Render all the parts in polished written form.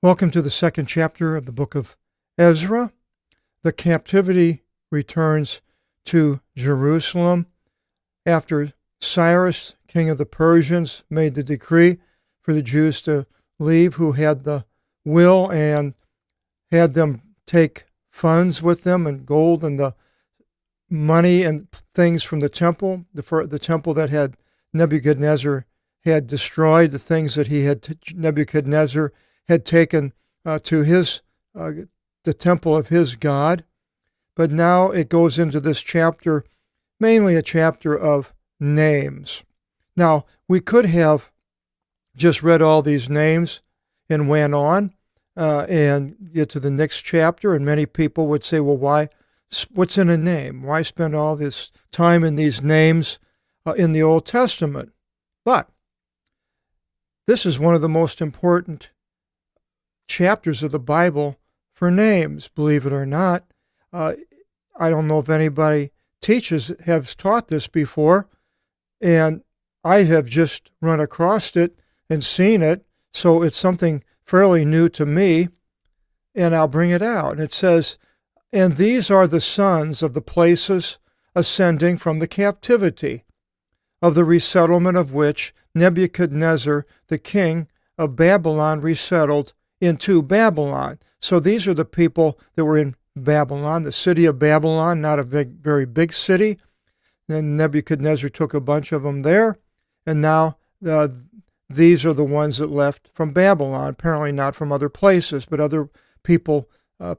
Welcome to the second chapter of the Book of Ezra. The captivity returns to Jerusalem after Cyrus, king of the Persians, made the decree for the Jews to leave, who had the will, and had them take funds with them and gold and the money and things from the temple, the temple that had Nebuchadnezzar had destroyed, the things that Nebuchadnezzar had taken to the temple of his God. But now it goes into this chapter, mainly a chapter of names. Now, we could have just read all these names and went on and get to the next chapter, and many people would say, well, what's in a name? Why spend all this time in these names in the Old Testament? But this is one of the most important chapters of the Bible for names, believe it or not. I don't know if anybody has taught this before, and I have just run across it and seen it, so it's something fairly new to me, and I'll bring it out. And it says, "And these are the sons of the places ascending from the captivity, of the resettlement of which Nebuchadnezzar, the king of Babylon, resettled into Babylon." So these are the people that were in Babylon, the city of Babylon, not a very big city. And Nebuchadnezzar took a bunch of them there, and now these are the ones that left from Babylon, apparently not from other places, but other people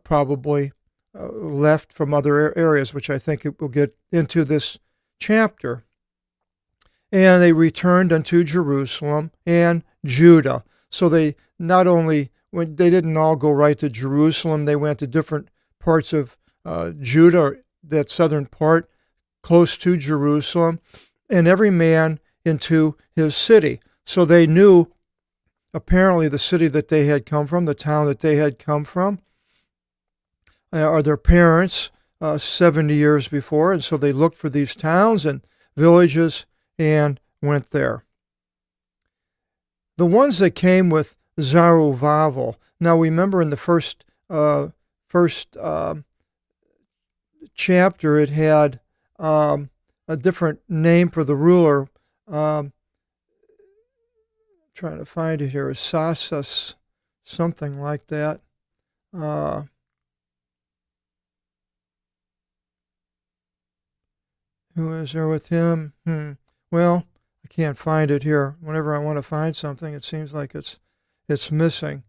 probably left from other areas, which I think we'll get into this chapter. "And they returned unto Jerusalem and Judah." So they they didn't all go right to Jerusalem. They went to different parts of Judah, that southern part, close to Jerusalem, and every man into his city. So they knew, apparently, the city that they had come from, the town that they had come from, or their parents 70 years before. And so they looked for these towns and villages and went there. The ones that came with Zerubbabel. Now remember, in the first chapter, it had a different name for the ruler. Trying to find it here. Sasas, something like that. Who is there with him? Well, I can't find it here. Whenever I want to find something, it seems like it's missing.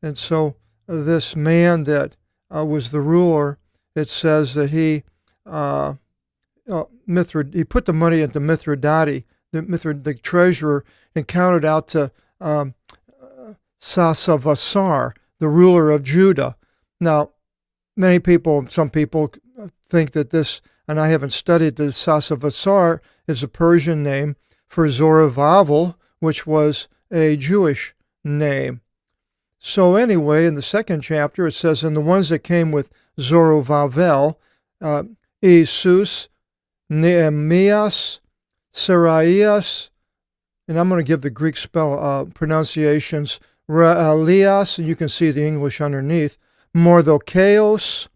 And so this man that was the ruler, it says that he put the money into Mithridati, the treasurer, and counted out to Sasavasar, the ruler of Judah. Now, some people think that this, and I haven't studied this, Sasavasar is a Persian name for Zerubbabel, which was a Jewish name. So anyway, in the second chapter, it says, "And the ones that came with Zerubbabel, Jesus, Nehemias, Seraias," and I'm going to give the Greek pronunciations, Realias, and you can see the English underneath, Mordokaios,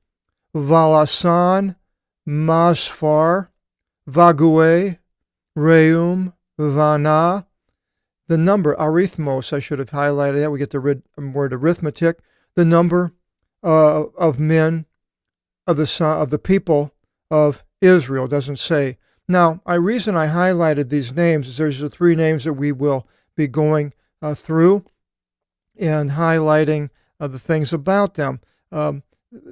Valasan, Masfar, Vague, Reum, Vana. The number, arithmos, I should have highlighted that. We get the word arithmetic. The number of men of the people of Israel. It doesn't say. Now, reason I highlighted these names is there's the three names that we will be going through and highlighting the things about them.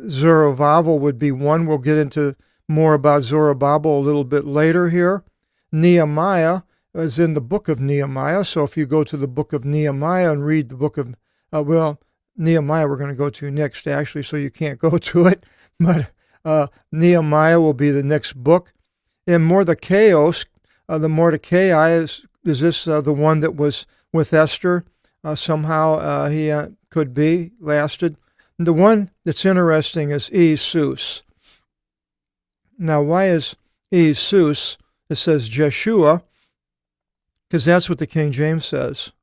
Zerubbabel would be one. We'll get into more about Zerubbabel a little bit later here. Nehemiah is in the book of Nehemiah. So if you go to the book of Nehemiah and read the book of, Nehemiah we're going to go to next, actually, so you can't go to it. But Nehemiah will be the next book. And Mordokaios, the Mordecai, is this the one that was with Esther? Somehow he could be, lasted. And the one that's interesting is Jesus. Now, why is Jesus? It says Jeshua, because that's what the King James says.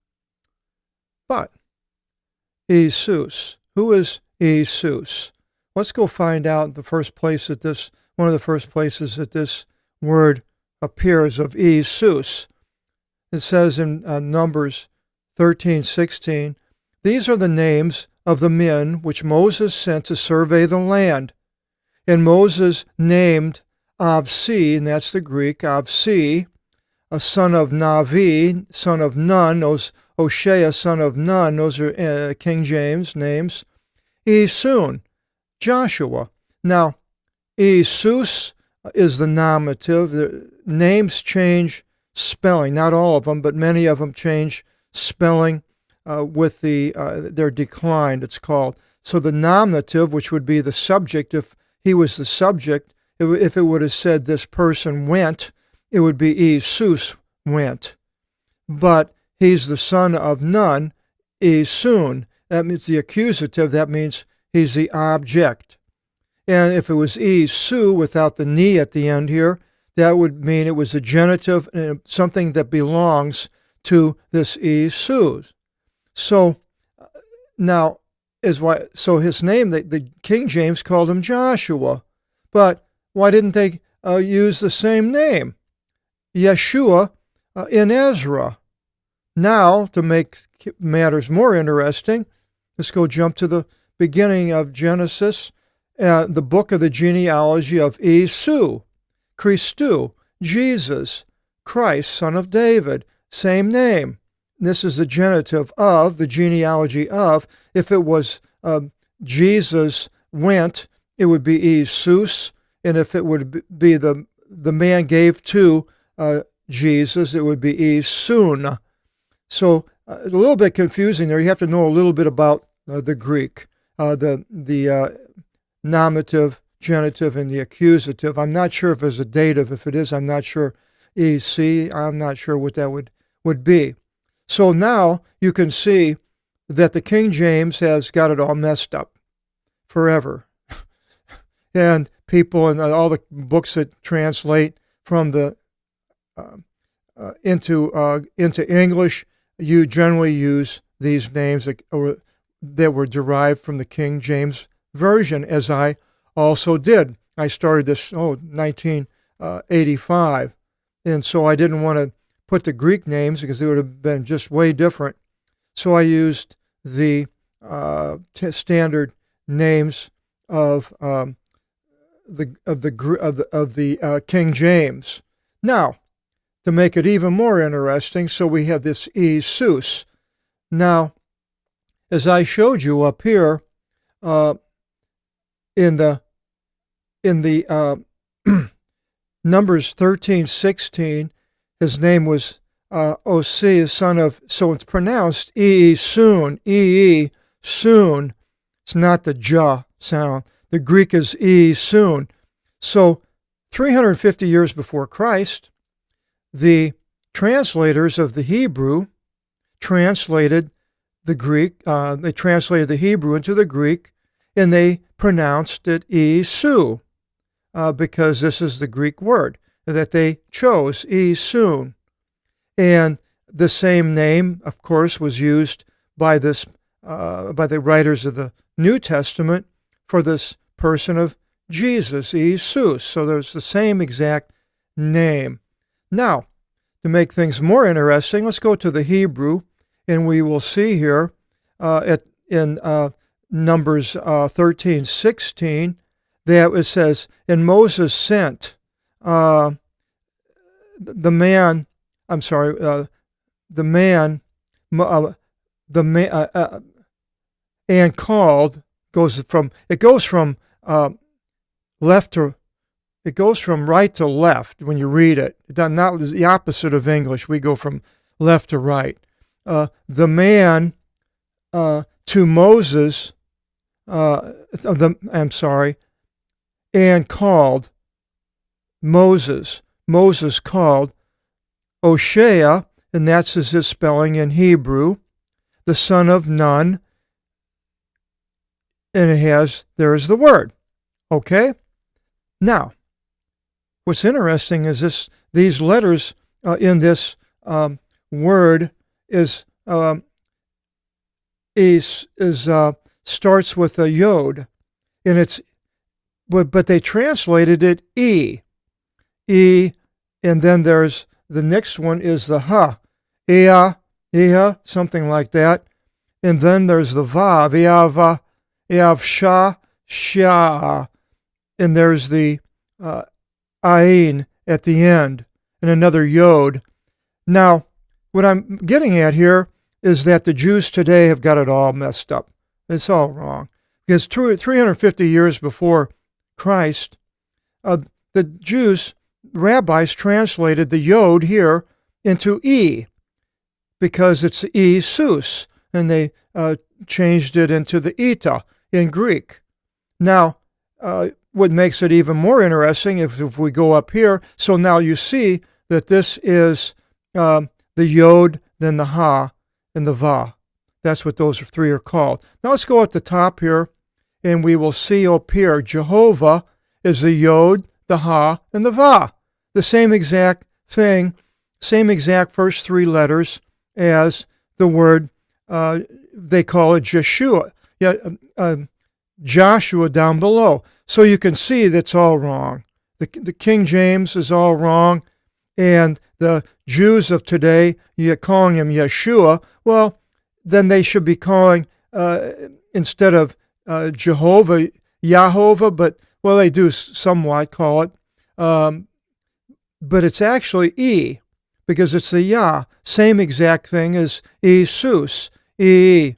But Jesus. Who is Jesus? Let's go find out one of the first places that this word appears of Jesus. It says in Numbers 13:16, "These are the names of the men which Moses sent to survey the land. And Moses named Avsi," and that's the Greek, Avsi, a son of Navi, son of Nun, Oshea, son of Nun, those are King James names, Esun, Joshua. Now, Jesus is the nominative. The names change spelling, not all of them, but many of them change spelling with their decline, it's called. So the nominative, which would be the subject, if he was the subject, if it would have said this person went, it would be Jesus went. But he's the son of Nun, Esun. That means the accusative, that means he's the object. And if it was Esu without the ni at the end here, that would mean it was a genitive, something that belongs to this Esu. So now, so his name, the King James called him Joshua. But why didn't they use the same name? Yeshua in Ezra. Now, to make matters more interesting, let's go jump to the beginning of Genesis, the book of the genealogy of Esu, Christu, Jesus, Christ, son of David, same name. This is the genitive of, the genealogy of. If it was Jesus went, it would be Jesus, and if it would be the man gave to Jesus, it would be Esun. So it's a little bit confusing there. You have to know a little bit about the Greek, the nominative, genitive, and the accusative. I'm not sure if there's a dative. If it is, I'm not sure. I'm not sure what that would be. So now you can see that the King James has got it all messed up forever. And people in all the books that translate from the into English, you generally use these names that were derived from the King James Version, as I also did. I started this 1985, and so I didn't want to put the Greek names because they would have been just way different. So I used the standard names of the King James. Now, to make it even more interesting, so we have this Jesus. Now, as I showed you up here, in the Numbers 13:16, his name was Osea, son of, so it's pronounced soon, soon. It's not the ja sound. The Greek is soon. So 350 years before Christ, the translators of the Hebrew translated the Greek, they translated the Hebrew into the Greek, and they pronounced it Esu, because this is the Greek word that they chose, Esun. And the same name, of course, was used by the writers of the New Testament for this person of Jesus, Jesus. So there's the same exact name. Now, to make things more interesting, let's go to the Hebrew, and we will see here in Numbers 13:16 that it says, "And Moses sent and called," it goes from right to left when you read it. Not the opposite of English. We go from left to right. The man to Moses, and called Moses. Moses called Oshea, and that's his spelling in Hebrew, the son of Nun, and there's the word. Okay? Now, what's interesting is these letters in this word is starts with a yod, and but they translated it e, and then there's the next one is the ha, ea, something like that, and then there's the vav, eava, eavsha, sha, and there's the ain at the end, and another yod. Now, what I'm getting at here is that the Jews today have got it all messed up. It's all wrong. Because 350 years before Christ, the Jews, rabbis, translated the yod here into e, because it's e sus, and they changed it into the eta in Greek. Now, what makes it even more interesting if we go up here, so now you see that this is the yod, then the ha, and the va. That's what those three are called. Now let's go at the top here, and we will see up here, Jehovah is the yod, the ha, and the va. The same exact thing, same exact first three letters as the word, they call it Joshua. Joshua down below. So you can see that's all wrong. The King James is all wrong, and the Jews of today, you're calling him Yeshua. Well, then they should be calling, instead of Jehovah, Yahovah, but, well, they do somewhat call it. But it's actually E, because it's the Yah. Same exact thing as Jesus. E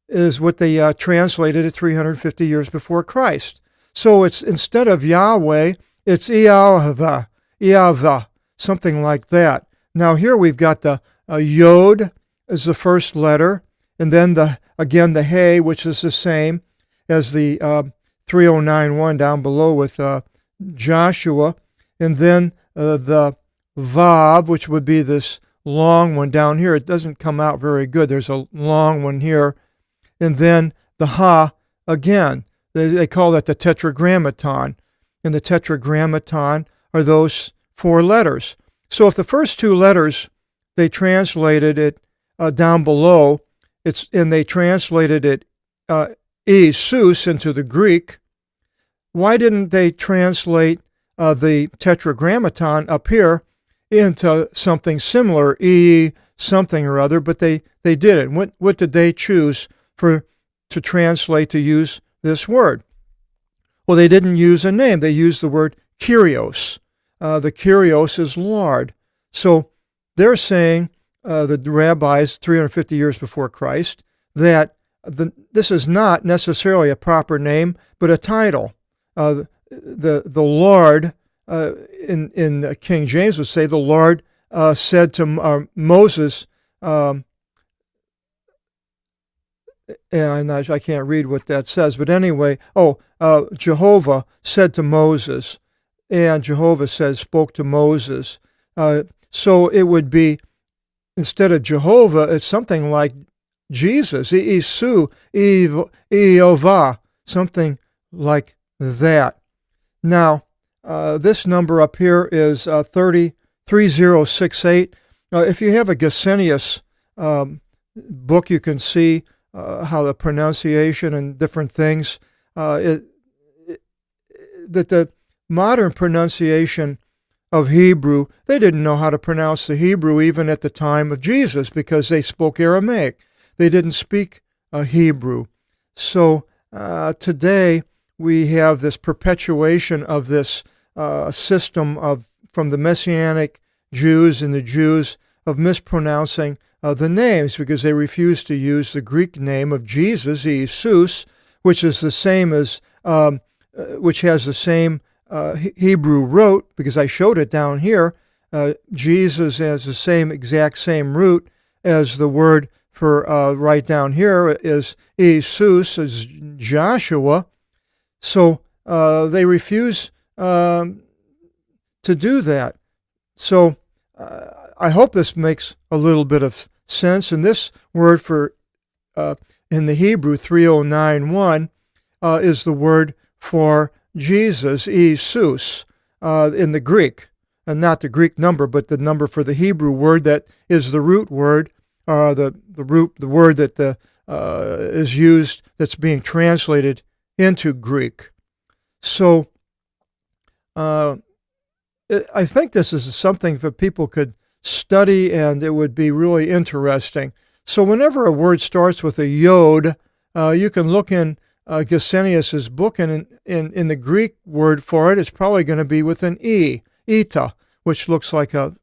is what they translated it 350 years before Christ. So it's, instead of Yahweh, it's Eahava, something like that. Now here we've got the Yod as the first letter, and then again the He, which is the same as the 3091 down below with Joshua, and then the Vav, which would be this long one down here. It doesn't come out very good. There's a long one here. And then the Ha again. They call that the Tetragrammaton. And the Tetragrammaton are those four letters. So if the first two letters, they translated it down below, and they translated it Jesus into the Greek, why didn't they translate the Tetragrammaton up here into something similar, something or other? But they didn't. What did they choose to translate, to use this word? Well, they didn't use a name. They used the word Kyrios. The Kyrios is Lord. So they're saying, the rabbis 350 years before Christ, that this is not necessarily a proper name, but a title. The Lord, in King James would say, the Lord said to Moses, and I can't read what that says, but anyway, Jehovah said to Moses, and Jehovah spoke to Moses. So it would be, instead of Jehovah, it's something like Jesus, Isu, Eova, something like that. Now, this number up here is 3068. If you have a Gesenius book, you can see how the pronunciation and different things, that the modern pronunciation of Hebrew, they didn't know how to pronounce the Hebrew even at the time of Jesus, because they spoke Aramaic. They didn't speak Hebrew. So today we have this perpetuation of this system from the Messianic Jews and the Jews of mispronouncing the names, because they refuse to use the Greek name of Jesus, Jesus, which is the same as, which has the same Hebrew root, because I showed it down here. Jesus has the exact same root as the word for right down here is Jesus, is Joshua. So they refuse to do that. So I hope this makes a little bit of sense. And this word for, in the Hebrew, 3091, is the word for Jesus, Jesus, in the Greek. And not the Greek number, but the number for the Hebrew word that is the root word, the word that the is used that's being translated into Greek. So I think this is something that people could study, and it would be really interesting. So whenever a word starts with a yod, you can look in Gesenius's book, and in the Greek word for it, it's probably going to be with an e, eta, which looks like an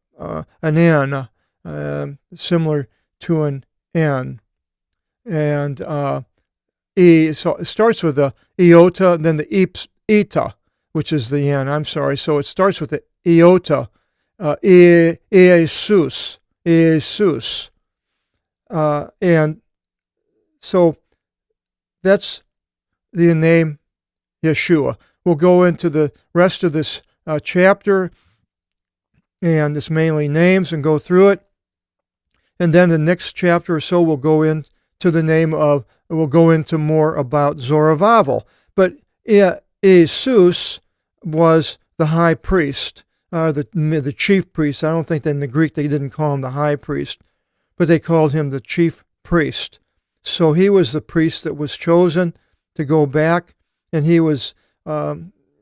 n, similar to an n. And e, so it starts with the iota, and then the eta, which is the n. I'm sorry. So it starts with the iota, Jesus, and so that's the name Yeshua. We'll go into the rest of this chapter, and it's mainly names, and go through it. And then the next chapter or so, we'll go into we'll go into more about Zerubbabel. But Jesus was the high priest, the chief priest. I don't think that in the Greek they didn't call him the high priest, but they called him the chief priest. So he was the priest that was chosen to go back, and he was a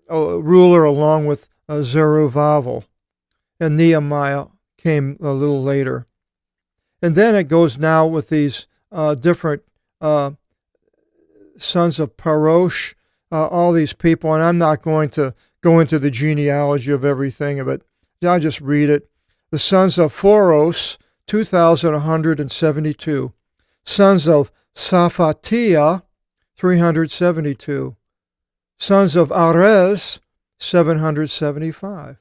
ruler along with Zerubbabel. And Nehemiah came a little later. And then it goes now with these different sons of Parosh, all these people, and I'm not going to go into the genealogy of everything, but I'll just read it. The sons of Phoros, 2,172. Sons of Saphatiah, 372. Sons of Arez, 775.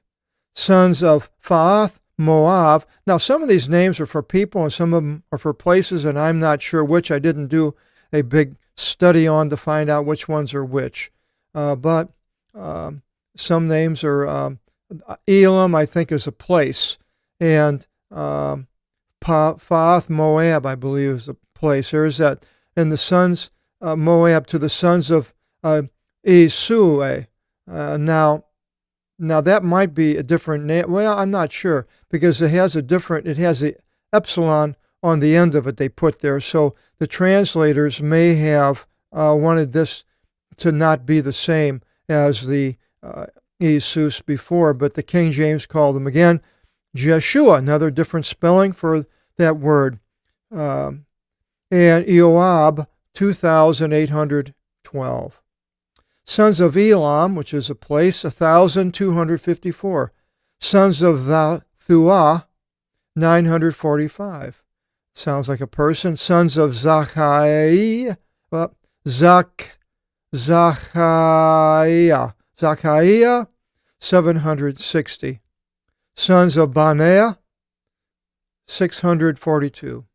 Sons of Phaath, Moab. Now, some of these names are for people, and some of them are for places, and I'm not sure which. I didn't do a big study on to find out which ones are which. But some names are Elam, I think, is a place, and Phaath, Moab, I believe, is a place. There's that. And the sons, Moab, to the sons of Esau. Now that might be a different name. Well, I'm not sure, because it has the epsilon on the end of it they put there. So the translators may have wanted this to not be the same as the Jesus before, but the King James called them again Jeshua, another different spelling for that word. And Eoab, 2,812. Sons of Elam, which is a place, 1,254. Sons of Thuah, 945. Sounds like a person. Sons of Zachariah, 760. Sons of Banea, 642.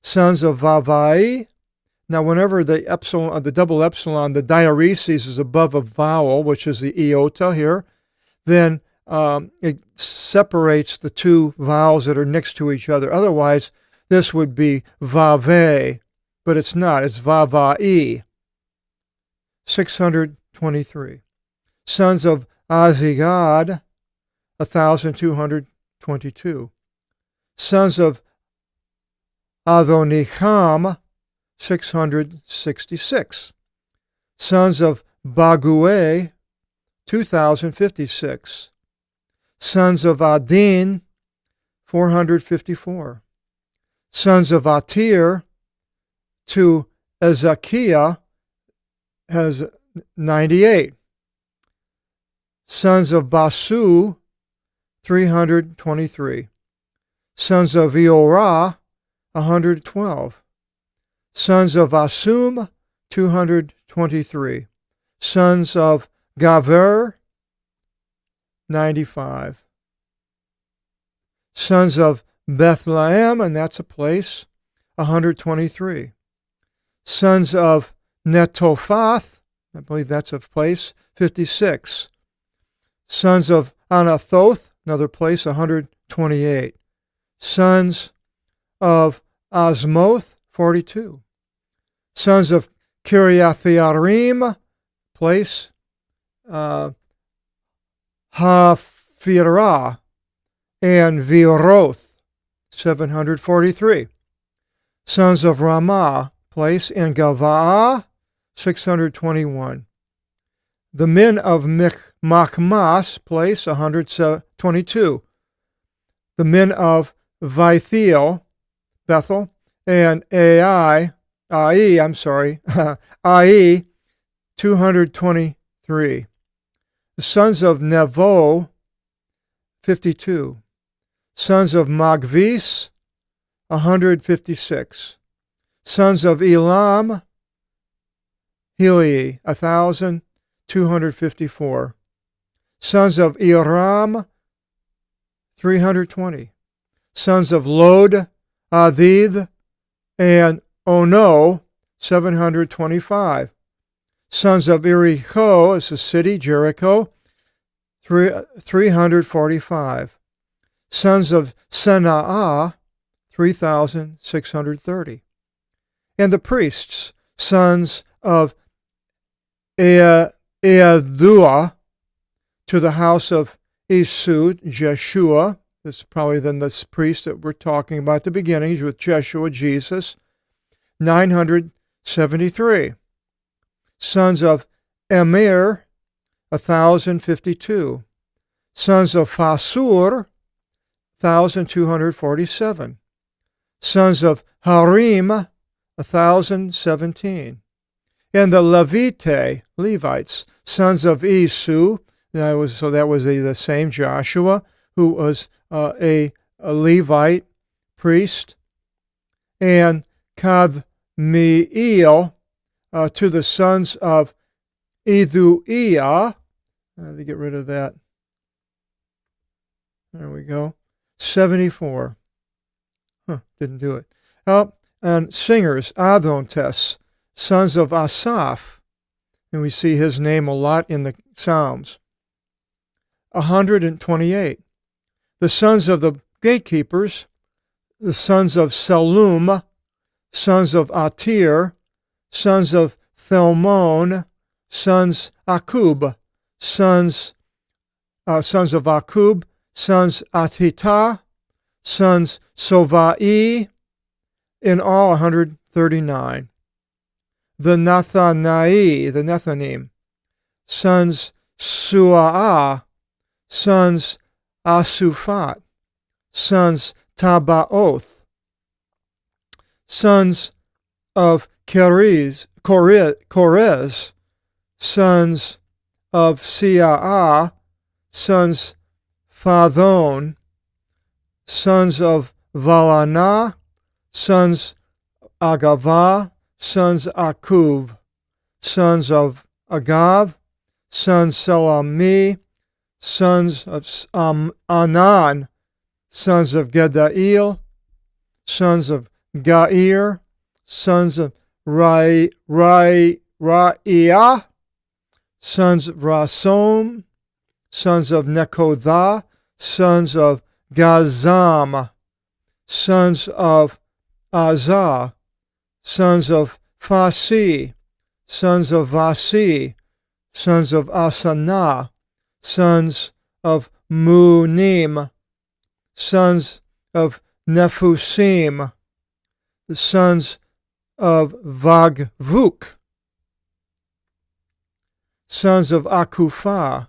Sons of Vavai. Now, whenever the double epsilon, the diaresis is above a vowel, which is the iota here, then it separates the two vowels that are next to each other. Otherwise, this would be vave, but it's not. It's vavai. 623. Sons of Azigad, 1,222. Sons of Adonicham, 666. Sons of Bagué, 2,056. Sons of Adin, 454. Sons of Atir, to Ezekiah, has 98. Sons of Basu, 323. Sons of Eorah, 112. Sons of Asum, 223. Sons of Gaver, 95. Sons of Bethlehem, and that's a place, 123. Sons of Netophath, I believe that's a place, 56. Sons of Anathoth, another place, 128. Sons of Asmoth, 42. Sons of Kiriath-Yearim, place, Haphirah, and Viroth, 743. Sons of Ramah, place, and Gavaa, 621. The men of Machmas place, 122. The men of Bethel, and Ai, 223. The sons of Nevo, 52. Sons of Magvis, 156. Sons of Elam, Heli, 1,254. Sons of Iram, 320. Sons of Lod, Adid, and Ono, 725. Sons of Jericho, it's a city, Jericho, 345. Sons of Sanaa, 3,630. And the priests, sons of Eadua, to the house of Esud, Jeshua. This is probably then this priest that we're talking about at the beginning, with Jeshua, Jesus, 973. Sons of Emir, 1,052. Sons of Fasur, 1,247. Sons of Harim, 1,017. And the Levites, sons of Isu, that was the same Joshua, who was a Levite priest, and Kadmiel, to the sons of Iduiah. To get rid of that. There we go. 74. Didn't do it. And singers, Adontes, sons of Asaph. And we see his name a lot in the Psalms. 128. The sons of the gatekeepers, the sons of Salum, sons of Atir, sons of Thelmon, sons Akub, sons of Akub, sons Atita, sons Sovai, in all 139. The Nethanim, sons Sua'ah, sons Asuphat, sons Tabaoth, sons of Korez, sons of Sia'ah, sons Fadon, sons of Valana, sons Agava, sons Akub, sons of Agav, sons Salami, sons of Anan, sons of Gedael, sons of Gair, sons of Raiah, sons of Rasom, sons of Nekodah, sons of Gazam, sons of Azah, sons of Fasi, sons of Vasi, sons of Asanah, sons of Munim, sons of Nephusim, the sons of Vagvuk, sons of Akufah,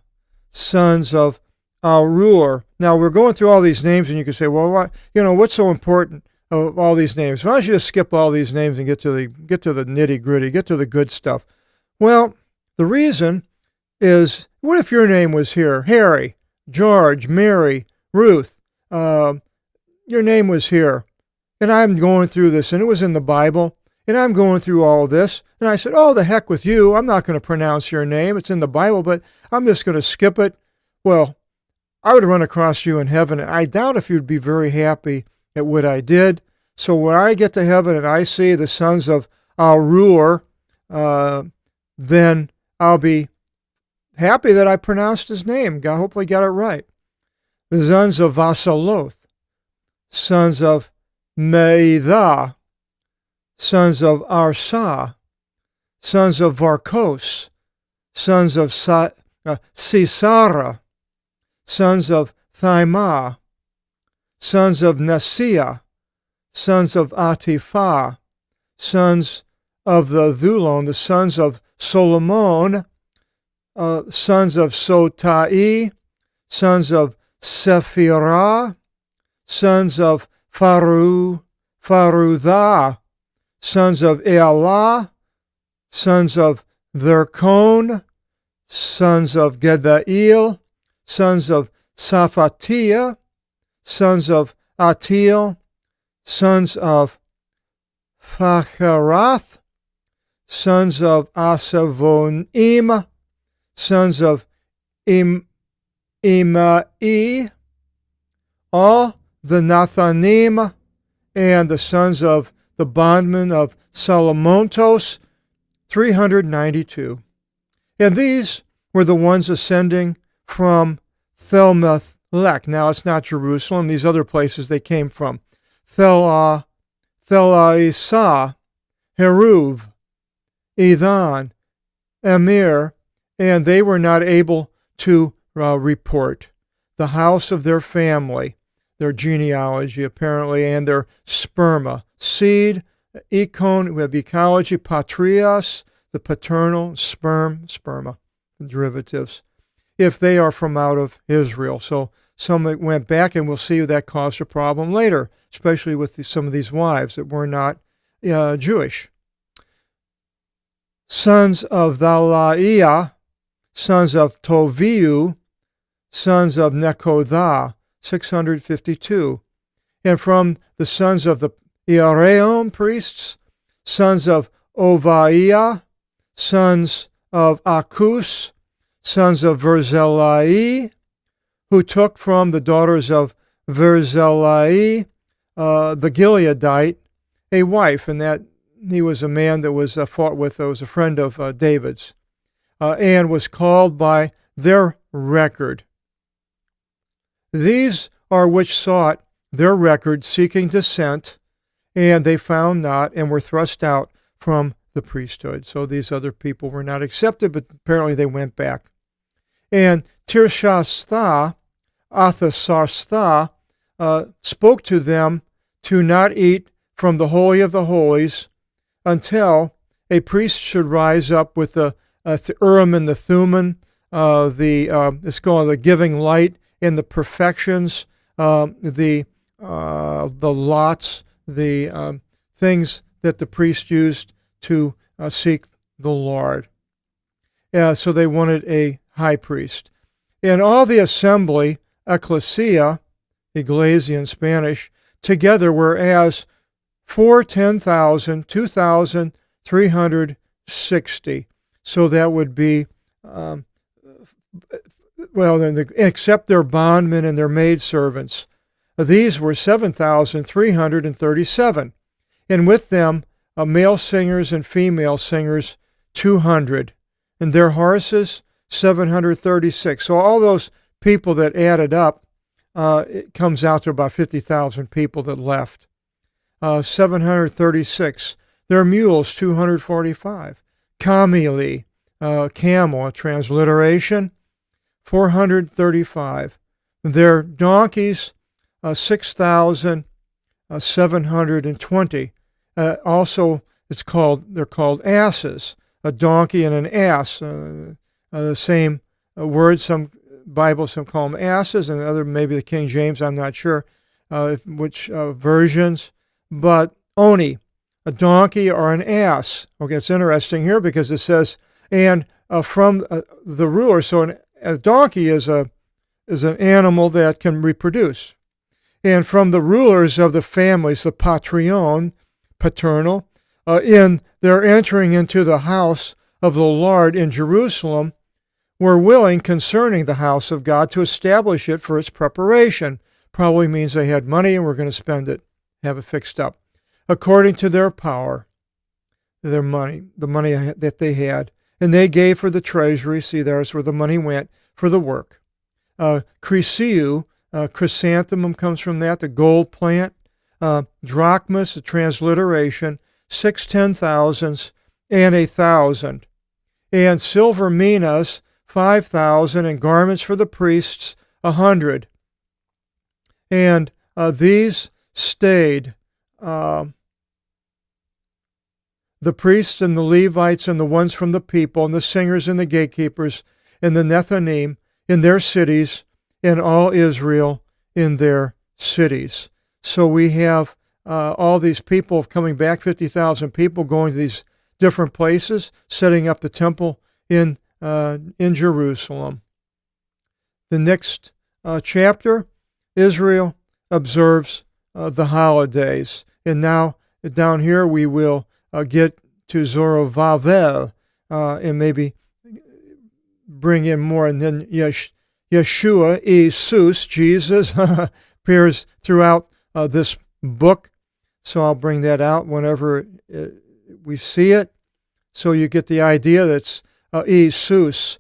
sons of Arur. Now we're going through all these names, and you can say, well, what's so important of all these names? Why don't you just skip all these names and get to the nitty gritty, get to the good stuff? Well, the reason is, what if your name was here? Harry, George, Mary, Ruth. Your name was here, and I'm going through this, and it was in the Bible, and I'm going through all this, and I said, oh, the heck with you. I'm not going to pronounce your name. It's in the Bible, but I'm just going to skip it. Well, I would run across you in heaven, and I doubt if you'd be very happy at what I did. So when I get to heaven and I see the sons of Arur, then I'll be happy that I pronounced his name. God hopefully got it right. The sons of Vasaloth, sons of Meidha, sons of Arsa, sons of Varkos, sons of Sisara, sons of Thimah, sons of Nasiah, sons of Atifah, sons of the Thulon, the sons of Solomon, sons of Sotai, sons of Sephirah, sons of Farutha, sons of Elah, sons of Therkon, sons of Gedael, sons of Saphatiah, sons of Atil, sons of Phacharath, sons of Asavonim, sons of Imai, all the Nathanim, and the sons of the bondmen of Salamontos, 392. And these were the ones ascending from Thelmethlech. Now it's not Jerusalem. These other places they came from. Thelaisah, Heruv, Ethan, Emir, and they were not able to report the house of their family, their genealogy apparently, and their sperma, seed, econ, we have ecology, patrias, the paternal, sperma, the derivatives, if they are from out of Israel. So some went back, and we'll see that caused a problem later, especially with some of these wives that were not Jewish. Sons of Thalaiah, sons of Toviu, sons of Nekodah, 652. And from the sons of the Iereum priests, sons of Ovaiah, sons of Akus, sons of Verzellai, who took from the daughters of Verzellai, the Gileadite, a wife, and that he was a man that was fought with, that was a friend of David's, and was called by their record. These are which sought their record, seeking descent, and they found not, and were thrust out from the priesthood. So these other people were not accepted, but apparently they went back. And Tirshastha, Athasastha, spoke to them to not eat from the Holy of the Holies until a priest should rise up with the Urim and the Thummim, it's called the giving light, and the perfections, the lots, the things that the priest used to seek the Lord. So they wanted a high priest. And all the assembly, ecclesia, iglesia in Spanish, together were as 410,000, 2,360. So that would be, except their bondmen and their maidservants. These were 7,337. And with them, male singers and female singers, 200. And their horses, 736. So all those people that added up, it comes out to about 50,000 people that left. 736. Their mules, 245. Cameli, camel, a transliteration, 435. Their donkeys, 6,720. Also, they're called asses. A donkey and an ass, the same word. Some Bibles some call them asses, and other maybe the King James. I'm not sure which versions, but oni, a donkey or an ass. Okay, it's interesting here because it says, and from the ruler. So a donkey is an animal that can reproduce, and from the rulers of the families, the patrion, paternal, in their entering into the house of the Lord in Jerusalem, were willing concerning the house of God to establish it for its preparation. Probably means they had money and were going to spend it, have it fixed up, according to their power, their money, the money that they had. And they gave for the treasury, see there's where the money went, for the work. Chryseu, chrysanthemum comes from that, the gold plant. Drachmas, a transliteration, 6 10,000s and 1,000. And silver minas, 5,000, and garments for the priests, 100. And these stayed the priests and the Levites and the ones from the people and the singers and the gatekeepers and the Nethanim in their cities and all Israel in their cities. So we have all these people coming back, 50,000 people going to these different places, setting up the temple in Jerusalem. The next chapter, Israel observes the holidays. And now down here we will get to Zerubbabel and maybe bring in more. And then Yeshua, Jesus, appears throughout this book. So I'll bring that out whenever we see it. So you get the idea that's Jesus,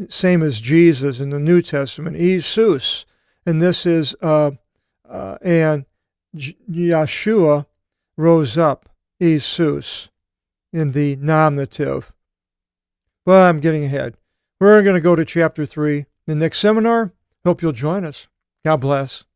same as Jesus in the New Testament, Jesus. And this is, and Yeshua rose up, Jesus, in the nominative. Well, I'm getting ahead. We're going to go to chapter 3 the next seminar. Hope you'll join us. God bless.